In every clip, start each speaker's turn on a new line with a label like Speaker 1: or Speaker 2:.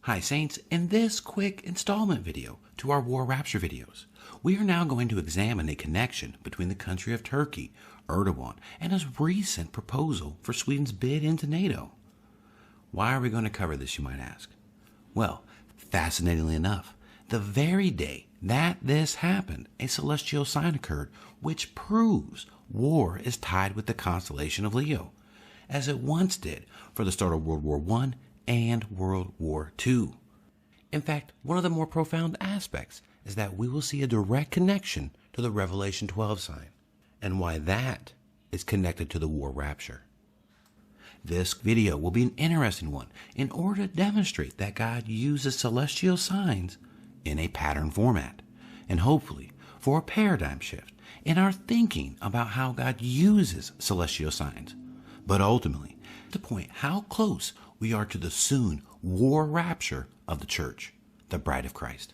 Speaker 1: Hi Saints, in this quick installment video to our War Rapture videos, we are now going to examine a connection between the country of Turkey, Erdogan, and his recent proposal for Sweden's bid into NATO. Why are we going to cover this, you might ask? Well, fascinatingly enough, the very day that this happened, a celestial sign occurred which proves war is tied with the constellation of Leo, as it once did for the start of World War I and World War II. In fact, one of the more profound aspects is that we will see a direct connection to the Revelation 12 sign, and why that is connected to the War Rapture. This video will be an interesting one in order to demonstrate that God uses celestial signs in a pattern format, and hopefully for a paradigm shift in our thinking about how God uses celestial signs, but ultimately to point how close we are to the soon war rapture of the church, the bride of Christ.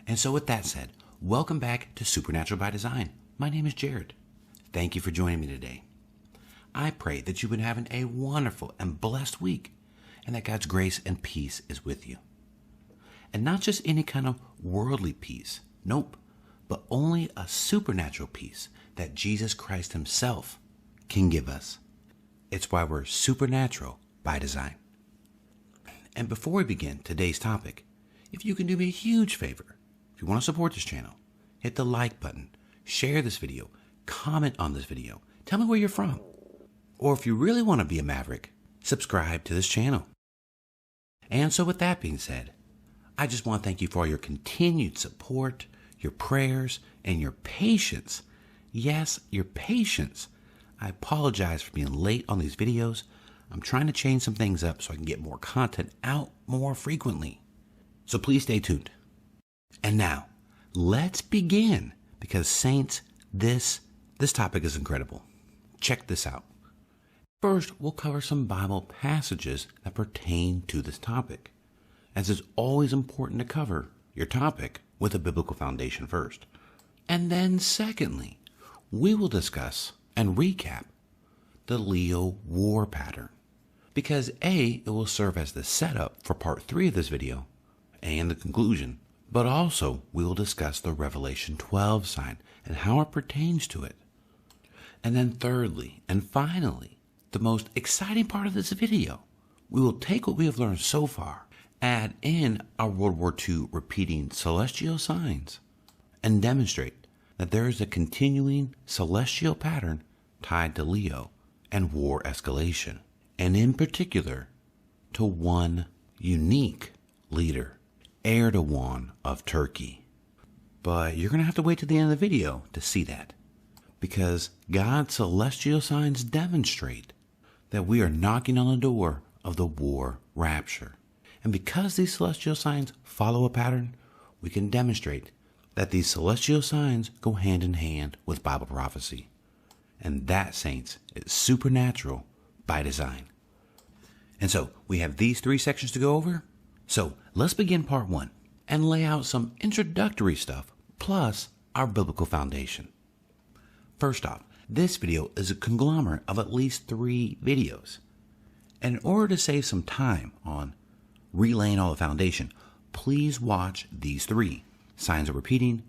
Speaker 1: And so with that said, welcome back to Supernatural by Design. My name is Jared. Thank you for joining me today. I pray that you've been having a wonderful and blessed week, and that God's grace and peace is with you. And not just any kind of worldly peace, nope, but only a supernatural peace that Jesus Christ himself can give us. It's why we're supernatural by design. And before we begin today's topic, if you can do me a huge favor, if you want to support this channel, hit the like button, share this video, comment on this video, tell me where you're from. Or if you really want to be a maverick, subscribe to this channel. And so with that being said, I just want to thank you for all your continued support, your prayers, and your patience. Yes, your patience. I apologize for being late on these videos. I'm trying to change some things up so I can get more content out more frequently. So please stay tuned. And now, let's begin, because Saints, this topic is incredible. Check this out. First, we'll cover some Bible passages that pertain to this topic, as it's always important to cover your topic with a biblical foundation first. And then secondly, we will discuss and recap the Leo war pattern, because A, it will serve as the setup for part 3 of this video and the conclusion, but also we will discuss the Revelation 12 sign and how it pertains to it. And then thirdly and finally, the most exciting part of this video, we will take what we have learned so far, add in our World War II repeating celestial signs, and demonstrate that there is a continuing celestial pattern tied to Leo and war escalation, and in particular to one unique leader, Erdogan of Turkey. But you're going to have to wait to the end of the video to see that, because God's celestial signs demonstrate that we are knocking on the door of the war rapture. And because these celestial signs follow a pattern, we can demonstrate that these celestial signs go hand in hand with Bible prophecy. And that, Saints, is supernatural by design. And so we have these 3 sections to go over. So let's begin part 1 and lay out some introductory stuff plus our biblical foundation. First off, this video is a conglomerate of at least 3 videos. And in order to save some time on relaying all the foundation, please watch these 3. Signs are repeating,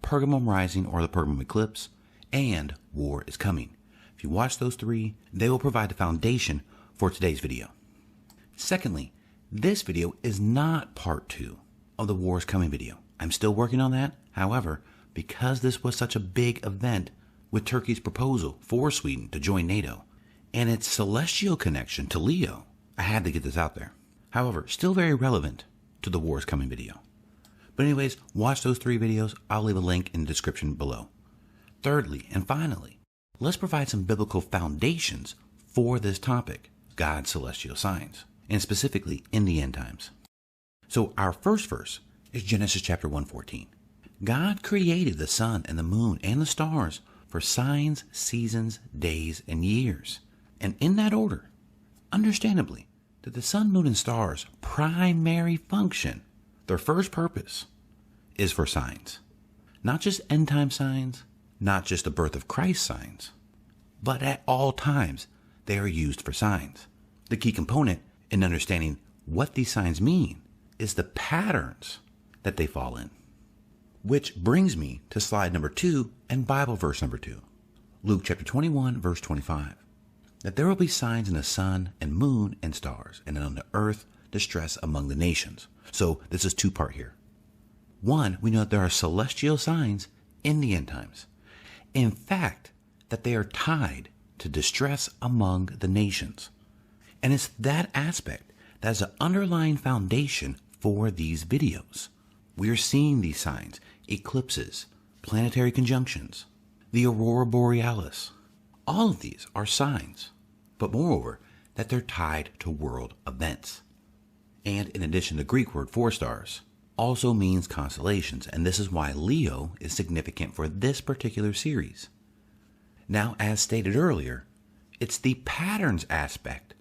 Speaker 1: Pergamum rising or the Pergamum eclipse, and war is coming. If you watch those 3, they will provide the foundation for today's video. Secondly, this video is not part 2 of the war is coming video. I'm still working on that. However, because this was such a big event with Turkey's proposal for Sweden to join NATO and its celestial connection to Leo, I had to get this out there. However, still very relevant to the war is coming video. But anyways, watch those 3 videos. I'll leave a link in the description below. Thirdly, and finally, let's provide some biblical foundations for this topic, God's celestial signs, and specifically in the end times. So our first verse is Genesis chapter 1:14. God created the sun and the moon and the stars for signs, seasons, days, and years. And in that order, understandably, that the sun, moon, and stars' primary function, their first purpose, is for signs. Not just end time signs, not just the birth of Christ signs, but at all times they are used for signs. The key component in understanding what these signs mean is the patterns that they fall in. Which brings me to slide number 2 and Bible verse number 2. Luke chapter 21, verse 25. That there will be signs in the sun and moon and stars, and on the earth distress among the nations. So this is two-part here. One, we know that there are celestial signs in the end times. In fact, that they are tied to distress among the nations. And it's that aspect that is an underlying foundation for these videos. We are seeing these signs, eclipses, planetary conjunctions, the aurora borealis. All of these are signs, but moreover, that they're tied to world events. And in addition, the Greek word for stars also means constellations, and this is why Leo is significant for this particular series. Now, as stated earlier, it's the patterns aspect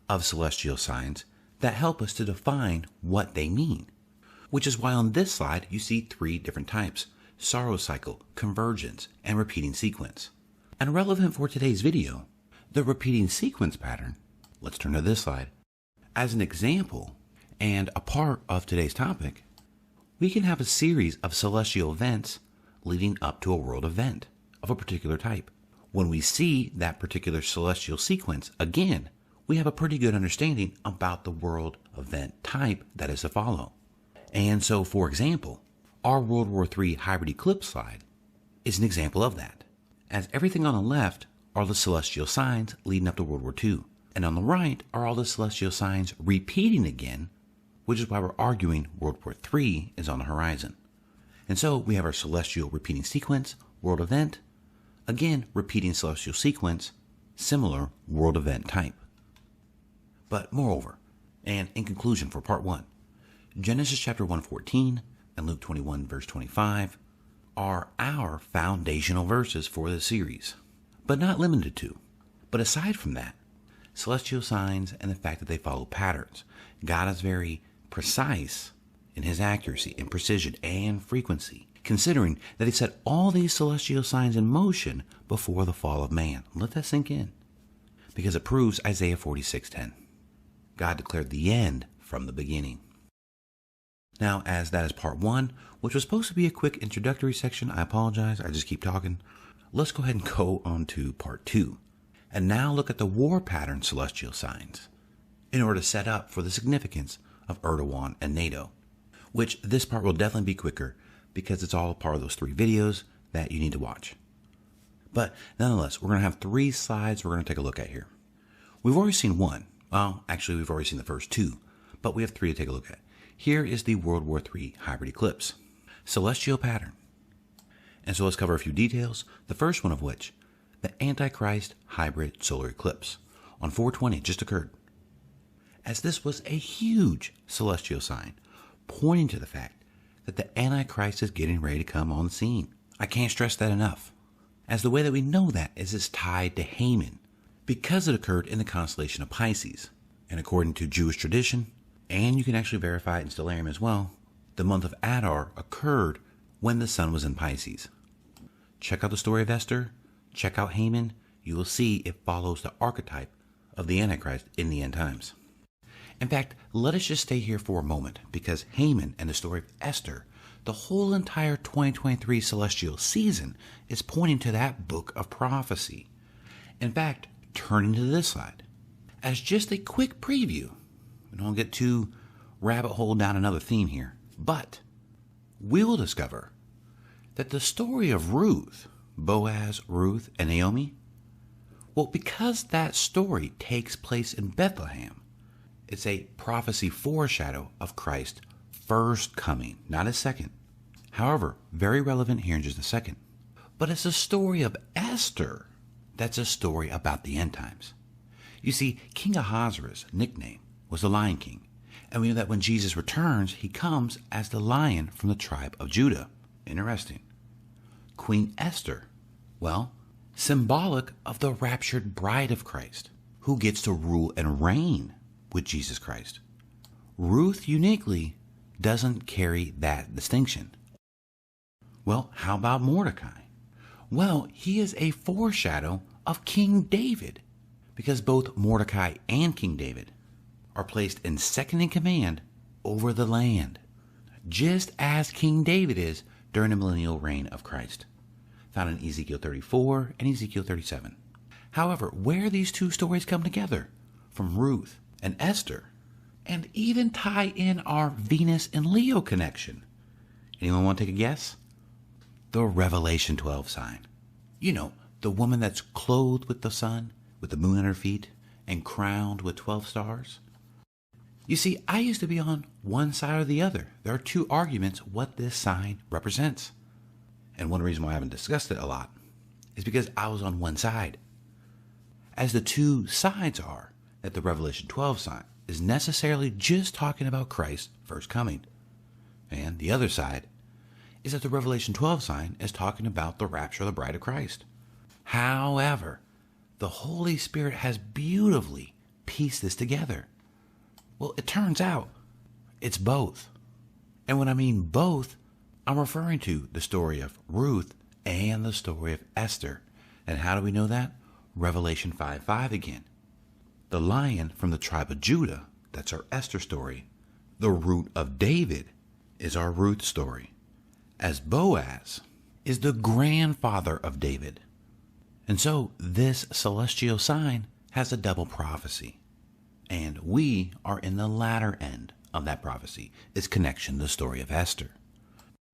Speaker 1: of celestial signs that help us to define what they mean, which is why on this slide you see 3 different types: sorrow cycle, convergence, and repeating sequence. And relevant for today's video, the repeating sequence pattern, let's turn to this slide. As an example, and a part of today's topic, we can have a series of celestial events leading up to a world event of a particular type. When we see that particular celestial sequence, again, we have a pretty good understanding about the world event type that is to follow. And so, for example, our World War III hybrid eclipse slide is an example of that, as everything on the left are the celestial signs leading up to World War II, and on the right are all the celestial signs repeating again, which is why we're arguing World War III is on the horizon. And so we have our celestial repeating sequence, world event, again repeating celestial sequence, similar world event type. But moreover, and in conclusion for part 1, Genesis chapter 1:14 and Luke 21 verse 25 are our foundational verses for this series, but not limited to. But aside from that, celestial signs and the fact that they follow patterns, God is very precise in his accuracy and precision and frequency, considering that he set all these celestial signs in motion before the fall of man. Let that sink in, because it proves Isaiah 46:10. God declared the end from the beginning. Now, as that is part 1, which was supposed to be a quick introductory section, I apologize, I just keep talking. Let's go ahead and go on to part 2, and now look at the war pattern celestial signs, in order to set up for the significance of Erdogan and NATO, which this part will definitely be quicker because it's all part of those 3 videos that you need to watch. But nonetheless, we're going to have 3 slides we're going to take a look at here. We've already seen 1. Well, actually, we've already seen the first 2, but we have 3 to take a look at. Here is the World War III hybrid eclipse, celestial pattern. And so let's cover a few details, the first one of which, the Antichrist hybrid solar eclipse on 4/20 just occurred. As this was a huge celestial sign, pointing to the fact that the Antichrist is getting ready to come on the scene. I can't stress that enough, as the way that we know that is it's tied to Haman, because it occurred in the constellation of Pisces. And according to Jewish tradition, and you can actually verify it in Stellarium as well, the month of Adar occurred when the sun was in Pisces. Check out the story of Esther, check out Haman, you will see it follows the archetype of the Antichrist in the end times. In fact, let us just stay here for a moment, because Haman and the story of Esther, the whole entire 2023 celestial season is pointing to that book of prophecy. In fact, turning to this slide, as just a quick preview, we don't get too rabbit hole down another theme here, but we will discover that the story of Ruth, Boaz, Ruth, and Naomi, well, because that story takes place in Bethlehem, it's a prophecy foreshadow of Christ's first coming, not his second. However, very relevant here in just a second. But it's a story of Esther that's a story about the end times. You see, King Ahasuerus' nickname was the Lion King, and we know that when Jesus returns, he comes as the lion from the tribe of Judah. Interesting. Queen Esther, well, symbolic of the raptured bride of Christ, who gets to rule and reign with Jesus Christ. Ruth uniquely doesn't carry that distinction. Well, how about Mordecai? Well, he is a foreshadow of King David, because both Mordecai and King David are placed in second in command over the land, just as King David is during the millennial reign of Christ, found in Ezekiel 34 and Ezekiel 37. However, where these two stories come together, from Ruth and Esther, and even tie in our Venus and Leo connection. Anyone want to take a guess? The Revelation 12 sign. You know, the woman that's clothed with the sun, with the moon at her feet, and crowned with 12 stars. You see, I used to be on one side or the other. There are two arguments what this sign represents. And one reason why I haven't discussed it a lot is because I was on one side. As the two sides are, that the Revelation 12 sign is necessarily just talking about Christ's first coming. And the other side is that the Revelation 12 sign is talking about the rapture of the bride of Christ. However, the Holy Spirit has beautifully pieced this together. Well, it turns out it's both. And when I mean both, I'm referring to the story of Ruth and the story of Esther. And how do we know that? Revelation 5:5 again. The lion from the tribe of Judah, that's our Esther story. The root of David is our Ruth story, as Boaz is the grandfather of David. And so this celestial sign has a double prophecy. And we are in the latter end of that prophecy, its connection to the story of Esther.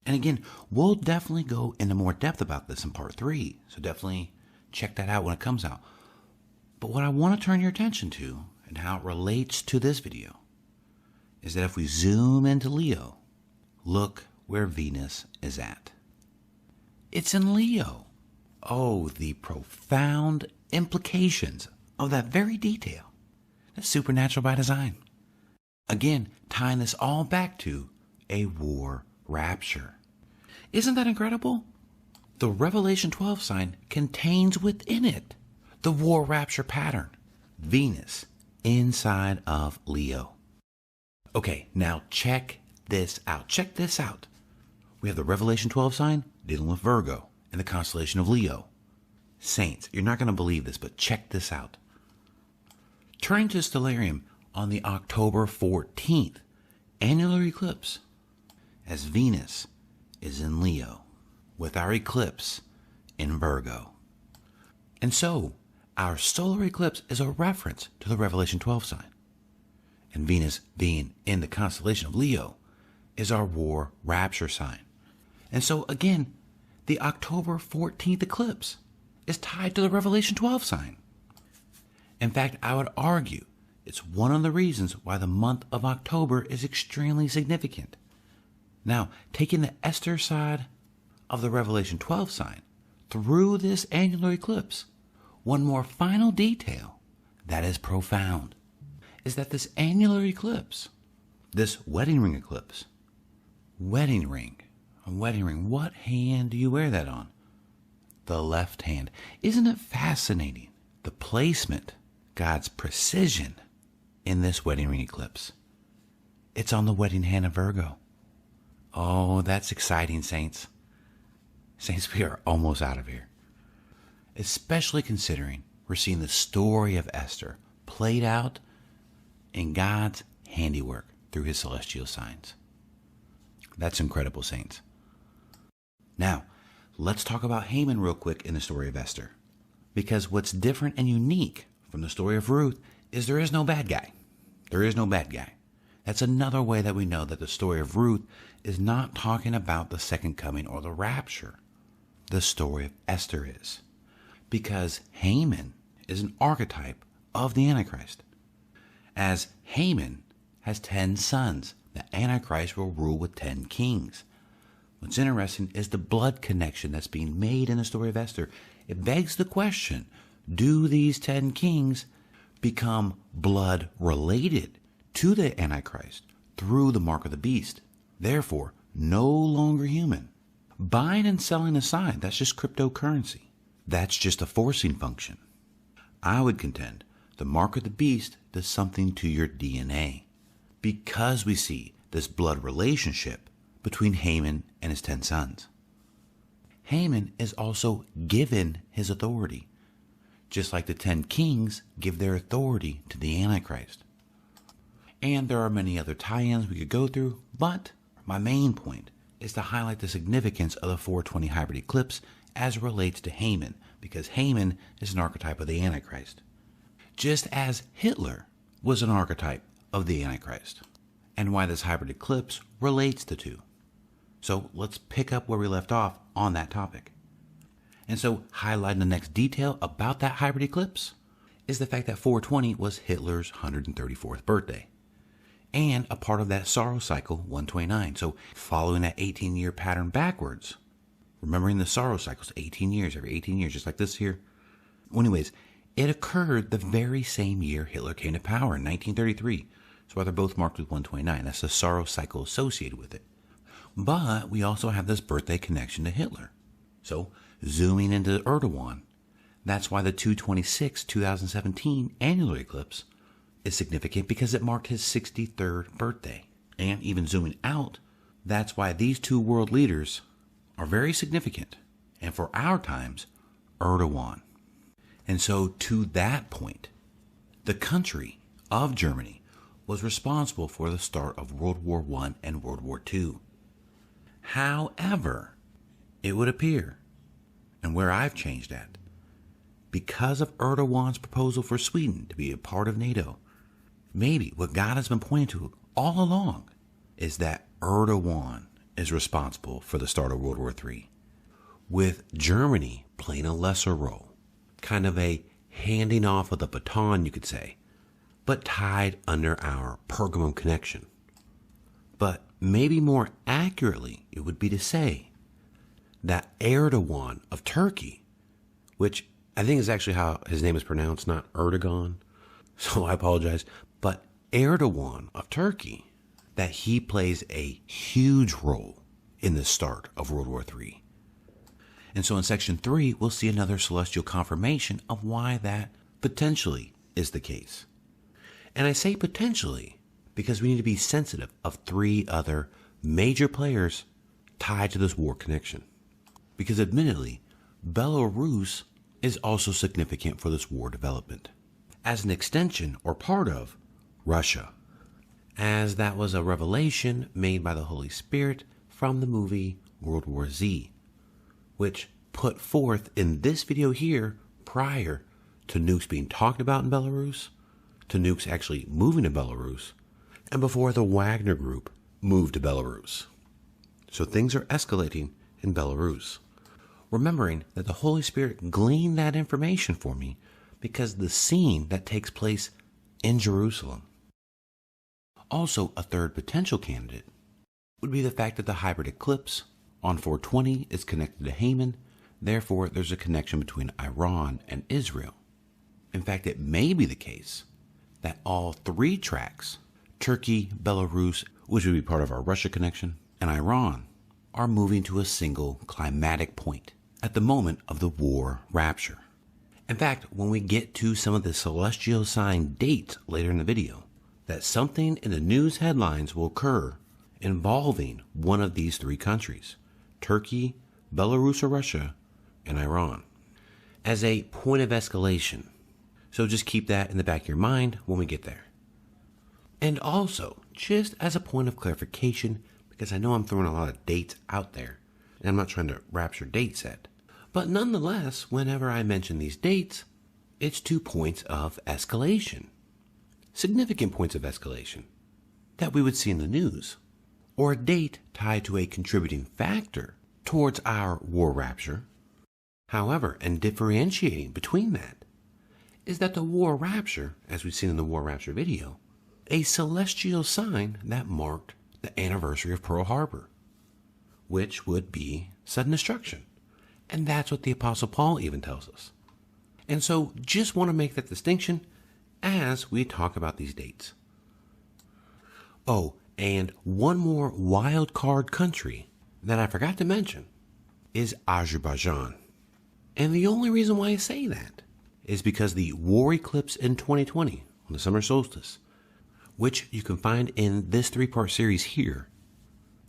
Speaker 1: And again, we'll definitely go into more depth about this in part 3, so definitely check that out when it comes out. But what I want to turn your attention to, and how it relates to this video, is that if we zoom into Leo, look where Venus is at. It's in Leo. Oh, the profound implications of that very detail. That's supernatural by design. Again, tying this all back to a war rapture. Isn't that incredible? The Revelation 12 sign contains within it the war rapture pattern, Venus inside of Leo. Okay, now check this out. Check this out. We have the Revelation 12 sign dealing with Virgo and the constellation of Leo. Saints, you're not going to believe this, but check this out. Turning to Stellarium on the October 14th annular eclipse, as Venus is in Leo, with our eclipse in Virgo. And so, our solar eclipse is a reference to the Revelation 12 sign. And Venus being in the constellation of Leo is our war rapture sign. And so, again, the October 14th eclipse is tied to the Revelation 12 sign. In fact, I would argue it's one of the reasons why the month of October is extremely significant. Now, taking the Esther side of the Revelation 12 sign through this annular eclipse, one more final detail that is profound is that this annular eclipse, this wedding ring eclipse, a wedding ring, what hand do you wear that on? The left hand. Isn't it fascinating, the placement, God's precision in this wedding ring eclipse? It's on the wedding hand of Virgo. Oh, that's exciting, saints. Saints, we are almost out of here. Especially considering we're seeing the story of Esther played out in God's handiwork through his celestial signs. That's incredible, saints. Now, let's talk about Haman real quick in the story of Esther. Because what's different and unique from the story of Ruth is there is no bad guy. There is no bad guy. That's another way that we know that the story of Ruth is not talking about the second coming or the rapture. The story of Esther is. Because Haman is an archetype of the Antichrist. As Haman has 10 sons, the Antichrist will rule with 10 kings. What's interesting is the blood connection that's being made in the story of Esther. It begs the question, do these 10 kings become blood related to the Antichrist through the mark of the beast? Therefore, no longer human. Buying and selling aside, that's just cryptocurrency. That's just a forcing function. I would contend the mark of the beast does something to your DNA. Because we see this blood relationship between Haman and his 10 sons. Haman is also given his authority, just like the 10 kings give their authority to the Antichrist. And there are many other tie-ins we could go through, but my main point is to highlight the significance of the 420 hybrid eclipse as it relates to Haman, because Haman is an archetype of the Antichrist, just as Hitler was an archetype of the Antichrist, and why this hybrid eclipse relates the two. So let's pick up where we left off on that topic. And so highlighting the next detail about that hybrid eclipse is the fact that 420 was Hitler's 134th birthday, and a part of that sorrow cycle 129. So following that 18-year pattern backwards, remembering the sorrow cycles, 18 years, every 18 years, just like this here. Well, anyways, it occurred the very same year Hitler came to power in 1933. So while they're both marked with 129, that's the sorrow cycle associated with it. But we also have this birthday connection to Hitler. So zooming into Erdogan, that's why the 2/26/2017 annular eclipse is significant, because it marked his 63rd birthday. And even zooming out, that's why these two world leaders are very significant, and for our times, Erdogan. And so to that point, the country of Germany was responsible for the start of World War I and World War II. However, it would appear, and where I've changed at, because of Erdogan's proposal for Sweden to be a part of NATO, maybe what God has been pointing to all along is that Erdogan is responsible for the start of World War III, with Germany playing a lesser role, kind of a handing off of the baton, you could say, but tied under our Pergamum connection. But maybe more accurately, it would be to say that Erdogan of Turkey, which I think is actually how his name is pronounced, not Erdogan, so I apologize, but Erdogan of Turkey, that he plays a huge role in the start of World War III. And so in section 3, we'll see another celestial confirmation of why that potentially is the case. And I say potentially because we need to be sensitive of 3 other major players tied to this war connection. Because admittedly, Belarus is also significant for this war development, as an extension or part of Russia, as that was a revelation made by the Holy Spirit from the movie World War Z, which put forth in this video here prior to nukes being talked about in Belarus, to nukes actually moving to Belarus, and before the Wagner Group moved to Belarus. So things are escalating in Belarus. Remembering that the Holy Spirit gleaned that information for me because the scene that takes place in Jerusalem. Also, a third potential candidate would be the fact that the hybrid eclipse on 420 is connected to Haman, therefore there's a connection between Iran and Israel. In fact, it may be the case that all 3 tracks, Turkey, Belarus, which would be part of our Russia connection, and Iran, are moving to a single climatic point at the moment of the war rapture. In fact, when we get to some of the celestial sign dates later in the video, that something in the news headlines will occur involving one of these 3 countries, Turkey, Belarus or Russia, and Iran, as a point of escalation. So just keep that in the back of your mind when we get there. And also, just as a point of clarification, because I know I'm throwing a lot of dates out there, and I'm not trying to rapture date set, but nonetheless, whenever I mention these dates, it's 2 points of escalation, significant points of escalation that we would see in the news, or a date tied to a contributing factor towards our war rapture. However, and differentiating between that is that the war rapture, as we've seen in the war rapture video, a celestial sign that marked the anniversary of Pearl Harbor, which would be sudden destruction. And that's what the Apostle Paul even tells us. And so just want to make that distinction as we talk about these dates. Oh, and one more wild card country that I forgot to mention is Azerbaijan. And the only reason why I say that is because the war eclipse in 2020 on the summer solstice, which you can find in this 3-part series here,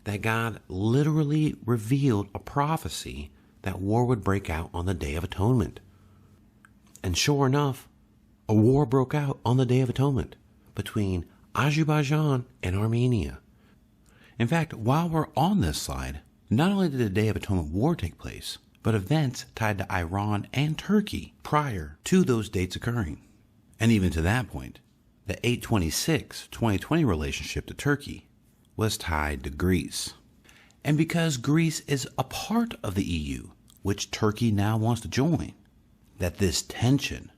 Speaker 1: that God literally revealed a prophecy that war would break out on the Day of Atonement. And sure enough, a war broke out on the Day of Atonement between Azerbaijan, and Armenia. In fact, while we're on this slide, not only did the Day of Atonement War take place, but events tied to Iran and Turkey prior to those dates occurring. And even to that point, the 8/26/2020 relationship to Turkey was tied to Greece. And because Greece is a part of the EU, which Turkey now wants to join, that this tension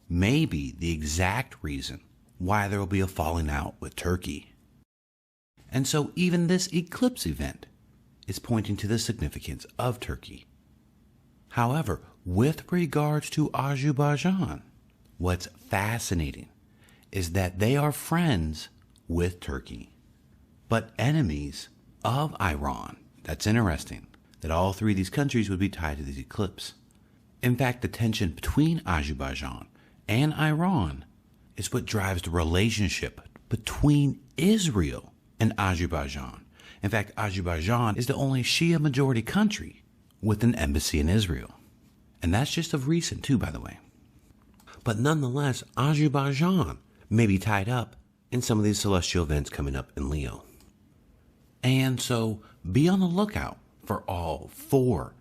Speaker 1: may be the exact reason why there will be a falling out with Turkey. And so even this eclipse event is pointing to the significance of Turkey. However, with regards to Azerbaijan, what's fascinating is that they are friends with Turkey, but enemies of Iran. That's interesting, that all three of these countries would be tied to this eclipse. In fact, the tension between Azerbaijan and Iran is what drives the relationship between Israel and Azerbaijan. In fact, Azerbaijan is the only Shia majority country with an embassy in Israel. And that's just of recent too, by the way. But nonetheless, Azerbaijan may be tied up in some of these celestial events coming up in Leo. And so be on the lookout for all four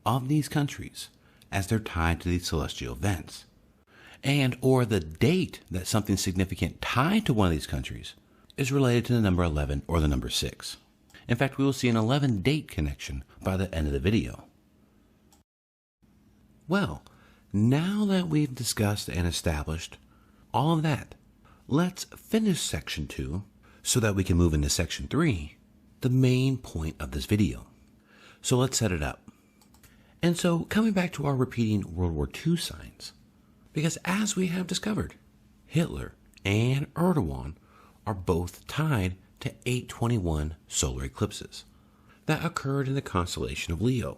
Speaker 1: of these countries as they're tied to these celestial events. And or the date that something significant tied to one of these countries is related to the number 11 or the number 6. In fact, we will see an 11 date connection by the end of the video. Well, now that we've discussed and established all of that, let's finish section 2 so that we can move into section 3, the main point of this video. So let's set it up. And so coming back to our repeating World War II signs, because as we have discovered, Hitler and Erdogan are both tied to 8/21 solar eclipses that occurred in the constellation of Leo.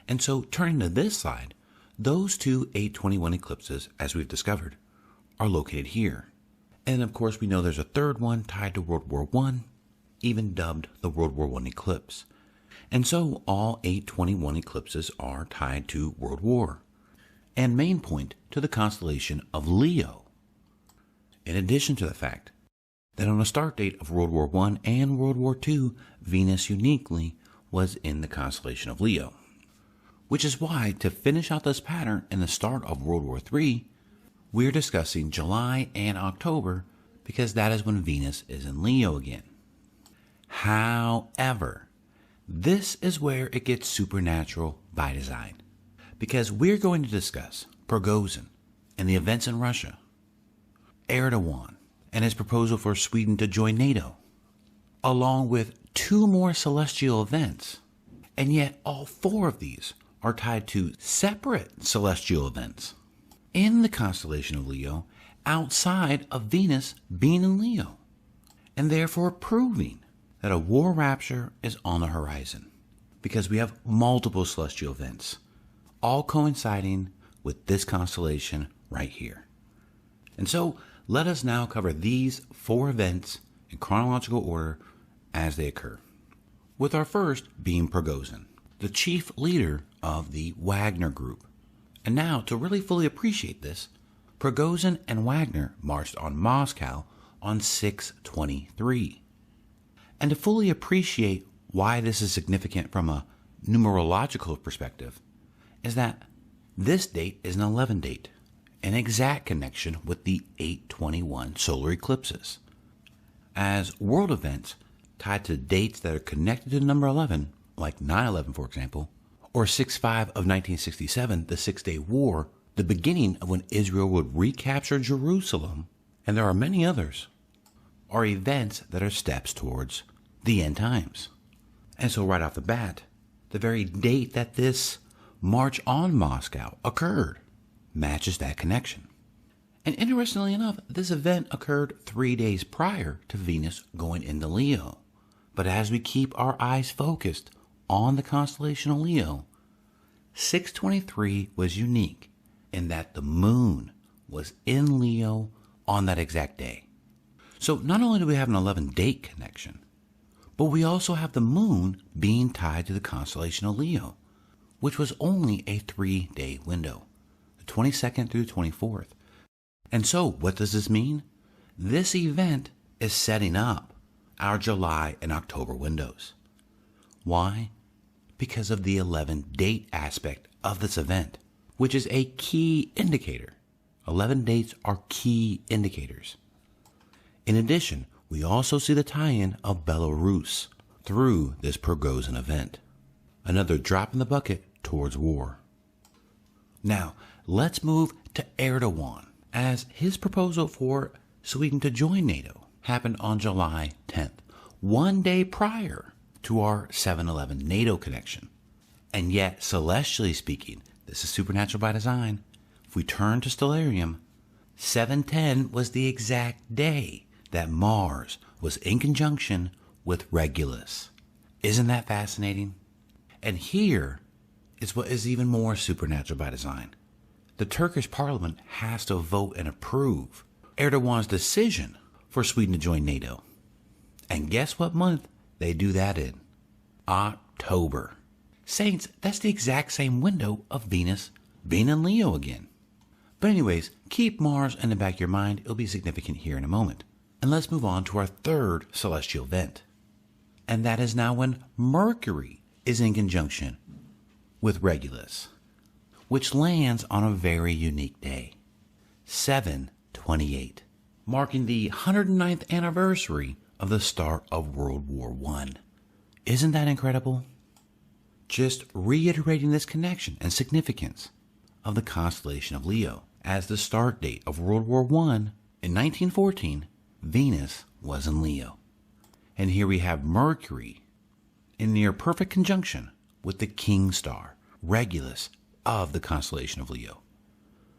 Speaker 1: And so turning to this side, those two 8/21 eclipses, as we've discovered, are located here. And of course we know there's a third one tied to World War I, even dubbed the World War I eclipse. And so all 8/21 eclipses are tied to World War, and main point to the constellation of Leo. In addition to the fact that on the start date of World War I and World War II, Venus uniquely was in the constellation of Leo. Which is why, to finish out this pattern in the start of World War III, we're discussing July and October because that is when Venus is in Leo again. However, this is where it gets supernatural by design, because we're going to discuss Prigozhin and the events in Russia, Erdogan and his proposal for Sweden to join NATO, along with two more celestial events, and yet all four of these are tied to separate celestial events in the constellation of Leo outside of Venus being in Leo, and therefore proving that a war rapture is on the horizon, because we have multiple celestial events, all coinciding with this constellation right here. And so let us now cover these four events in chronological order as they occur, with our first being Prigozhin, the chief leader of the Wagner Group. And now, to really fully appreciate this, Prigozhin and Wagner marched on Moscow on 6/23. And to fully appreciate why this is significant from a numerological perspective, is that this date is an 11 date, an exact connection with the 8/21 solar eclipses, as world events tied to dates that are connected to the number 11, like 9/11 for example, or 6/5 of 1967, the Six-Day War, the beginning of when Israel would recapture Jerusalem, and there are many others, are events that are steps towards the end times. And so right off the bat, the very date that this march on Moscow occurred matches that connection. And interestingly enough, this event occurred 3 days prior to Venus going into Leo. But as we keep our eyes focused on the constellation of Leo, 6/23 was unique in that the moon was in Leo on that exact day. So not only do we have an 11 date connection, but we also have the moon being tied to the constellation of Leo, which was only a 3-day window, the 22nd through the 24th. And so what does this mean? This event is setting up our July and October windows. Why? Because of the 11 date aspect of this event, which is a key indicator. 11 dates are key indicators. In addition, we also see the tie-in of Belarus through this Prigozhin event. Another drop in the bucket towards war. Now, let's move to Erdogan, as his proposal for Sweden to join NATO happened on July 10th, one day prior to our 7/11 NATO connection. And yet, celestially speaking, this is supernatural by design. If we turn to Stellarium, 7/10 was the exact day that Mars was in conjunction with Regulus. Isn't that fascinating? And here is what is even more supernatural by design. The Turkish parliament has to vote and approve Erdogan's decision for Sweden to join NATO. And guess what month they do that in? October. Saints, that's the exact same window of Venus being in Leo again. But anyways, keep Mars in the back of your mind. It'll be significant here in a moment. And let's move on to our third celestial event. And that is now when Mercury is in conjunction with Regulus, which lands on a very unique day, 7/28, marking the 109th anniversary of the start of World War I. Isn't that incredible? Just reiterating this connection and significance of the constellation of Leo as the start date of World War I in 1914, Venus was in Leo. And here we have Mercury in near perfect conjunction with the king star, Regulus, of the constellation of Leo.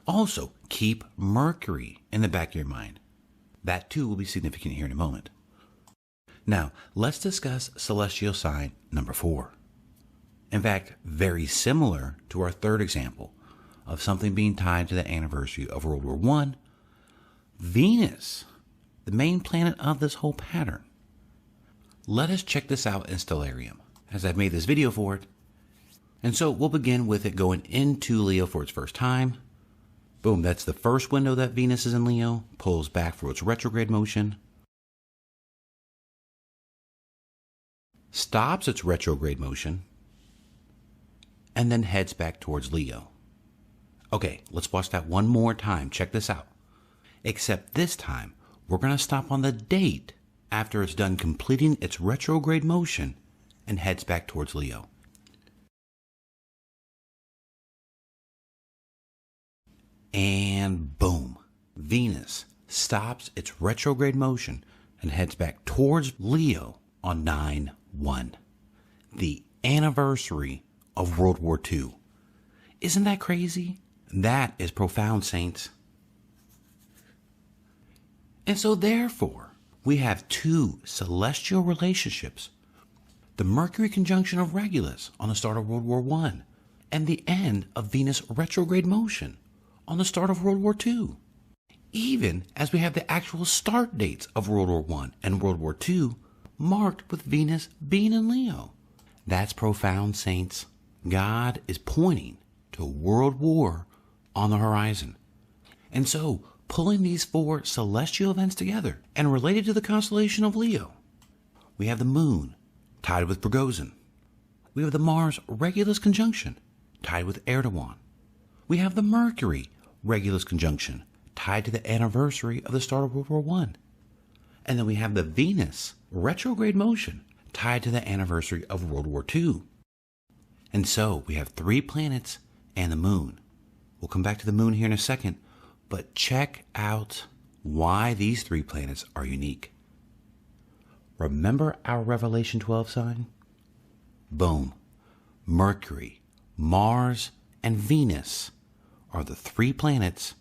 Speaker 1: Also, keep Mercury in the back of your mind. That too will be significant here in a moment. Now, let's discuss celestial sign number 4. In fact, very similar to our third example of something being tied to the anniversary of World War I, Venus, the main planet of this whole pattern. Let us check this out in Stellarium, as I've made this video for it. And so we'll begin with it going into Leo for its first time. Boom, that's the first window that Venus is in Leo, pulls back for its retrograde motion, stops its retrograde motion, and then heads back towards Leo. Okay, let's watch that one more time. Check this out. Except this time, we're going to stop on the date after it's done completing its retrograde motion and heads back towards Leo. And boom, Venus stops its retrograde motion and heads back towards Leo on 9/1, the anniversary of World War II. Isn't that crazy? That is profound, saints. And so therefore, we have two celestial relationships. The Mercury conjunction of Regulus on the start of World War I, and the end of Venus retrograde motion on the start of World War II. Even as we have the actual start dates of World War I and World War II marked with Venus being in Leo. That's profound, saints. God is pointing to world war on the horizon. And so, pulling these 4 celestial events together and related to the constellation of Leo, we have the moon tied with Prigozhin. We have the Mars Regulus conjunction tied with Erdogan. We have the Mercury Regulus conjunction tied to the anniversary of the start of World War I. And then we have the Venus retrograde motion tied to the anniversary of World War II. And so we have 3 planets and the moon. We'll come back to the moon here in a second, but check out why these 3 planets are unique. Remember our Revelation 12 sign? Boom. Mercury, Mars, and Venus are the 3 planets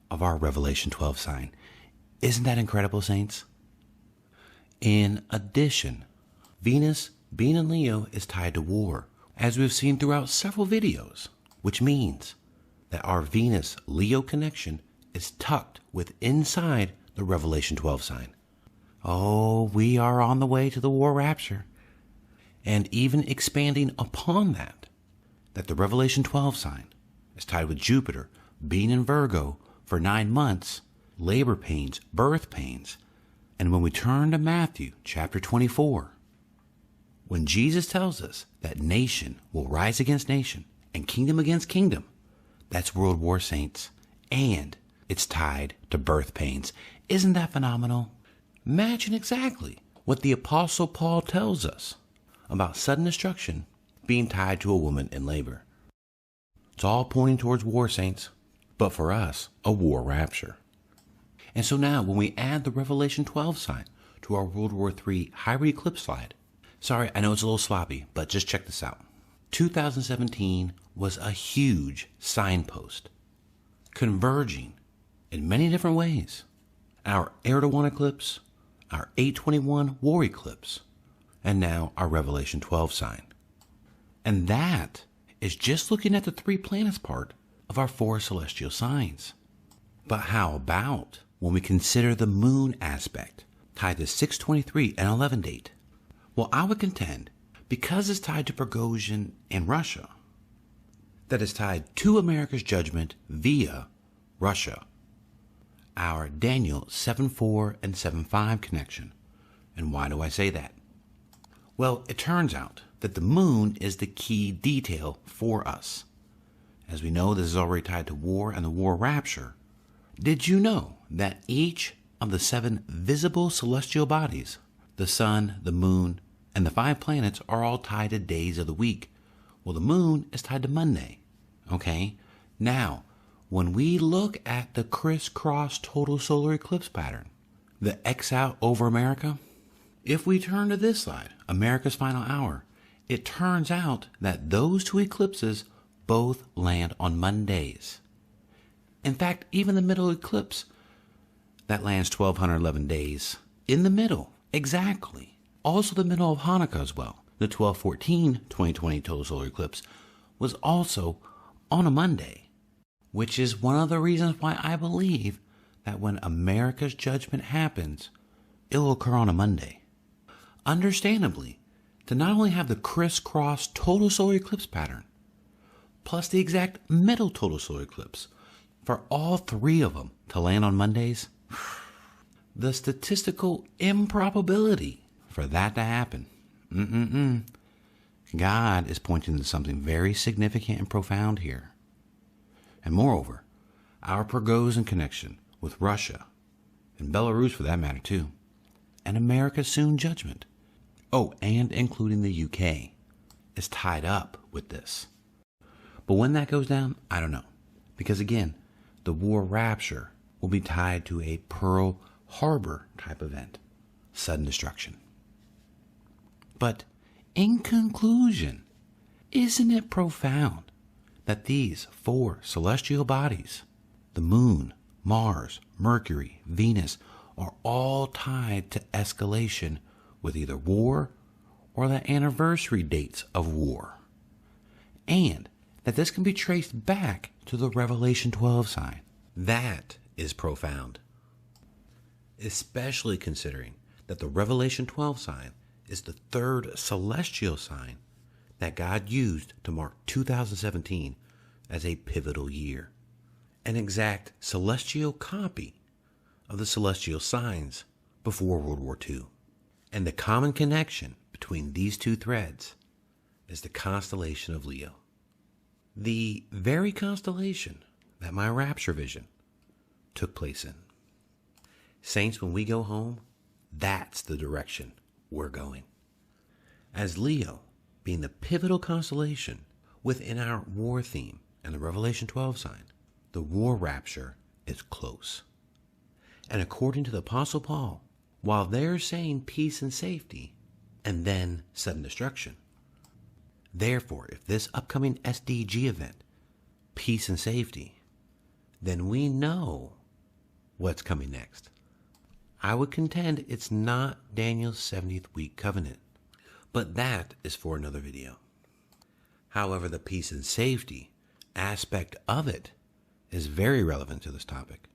Speaker 1: of our Revelation 12 sign. Isn't that incredible, saints? In addition, Venus being in Leo is tied to war, as we've seen throughout several videos, which means that our Venus-Leo connection is tucked with inside the Revelation 12 sign. Oh, we are on the way to the war rapture. And even expanding upon that the Revelation 12 sign is tied with Jupiter being in Virgo for 9 months, labor pains, birth pains, And when we turn to Matthew chapter 24, when Jesus tells us that nation will rise against nation and kingdom against kingdom, that's World War, saints, and it's tied to birth pains. Isn't that phenomenal? Imagine exactly what the Apostle Paul tells us about sudden destruction being tied to a woman in labor. It's all pointing towards war, saints, but for us, a war rapture. And so now, when we add the Revelation 12 sign to our World War III hybrid eclipse slide, sorry, I know it's a little sloppy, but just check this out. 2017 was a huge signpost, converging in many different ways. Our Erdogan eclipse, our 821 war eclipse, and now our Revelation 12 sign. And that is just looking at the 3 planets part of our 4 celestial signs. But how about when we consider the moon aspect tied to 623 and 11 date? Well, I would contend, because it's tied to Prigozhin and Russia, that is tied to America's judgment via Russia, our Daniel 7:4 and 7:5 connection. And why do I say that? Well, it turns out that the moon is the key detail for us. As we know, this is already tied to war and the war rapture. Did you know that each of the 7 visible celestial bodies, the sun, the moon, and the 5 planets, are all tied to days of the week? Well, the moon is tied to Monday. Okay? Now, when we look at the crisscross total solar eclipse pattern, the X out over America, if we turn to this slide, America's Final Hour, it turns out that those 2 eclipses both land on Mondays. In fact, even the middle eclipse, that lands 1211 days in the middle, exactly. Also the middle of Hanukkah as well. The 12/14/2020 total solar eclipse was also on a Monday, which is one of the reasons why I believe that when America's judgment happens, it will occur on a Monday. Understandably, to not only have the crisscross total solar eclipse pattern, plus the exact middle total solar eclipse, for all 3 of them to land on Mondays, the statistical improbability for that to happen, God is pointing to something very significant and profound here. And moreover, our Prigozhin connection with Russia, and Belarus for that matter too, and America's soon judgment, and including the UK, is tied up with this. But when that goes down, I don't know. Because again, the war rapture will be tied to a Pearl Harbor type event, sudden destruction. But in conclusion, isn't it profound that these 4 celestial bodies, the moon, Mars, Mercury, Venus, are all tied to escalation with either war or the anniversary dates of war? And that this can be traced back to the Revelation 12 sign. That is profound. Especially considering that the Revelation 12 sign is the 3rd celestial sign that God used to mark 2017 as a pivotal year. An exact celestial copy of the celestial signs before World War II. And the common connection between these 2 threads is the constellation of Leo. The very constellation that my rapture vision took place in. Saints, when we go home, that's the direction we're going. As Leo, being the pivotal constellation within our war theme and the Revelation 12 sign, the war rapture is close. And according to the Apostle Paul, while they're saying peace and safety, and then sudden destruction, therefore, if this upcoming SDG event, peace and safety, then we know what's coming next. I would contend it's not Daniel's 70th week covenant, but that is for another video. However, the peace and safety aspect of it is very relevant to this topic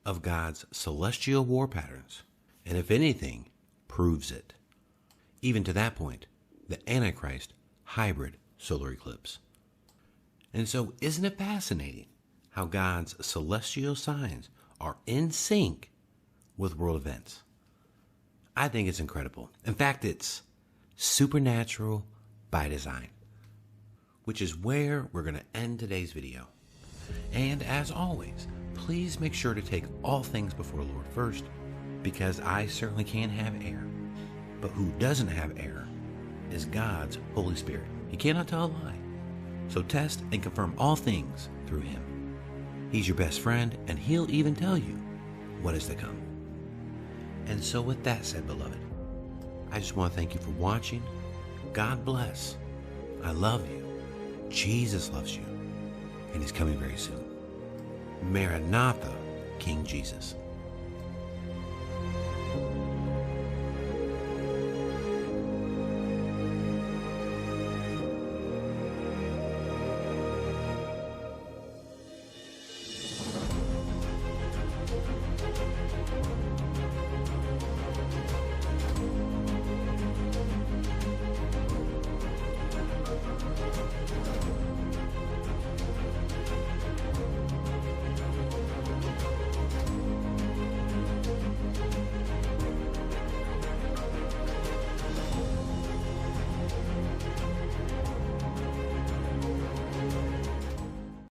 Speaker 1: of God's celestial war patterns, and if anything, proves it. Even to that point, the Antichrist hybrid solar eclipse. And so, isn't it fascinating how God's celestial signs are in sync with world events? I think it's incredible. In fact, it's supernatural by design, which is where we're going to end today's video. And as always, please make sure to take all things before the Lord first, because I certainly can't have error. But who doesn't have error is God's Holy Spirit. He cannot tell a lie. So test and confirm all things through him. He's your best friend, and he'll even tell you what is to come. And so with that said, beloved, I just want to thank you for watching. God bless. I love you. Jesus loves you. And he's coming very soon. Maranatha, King Jesus.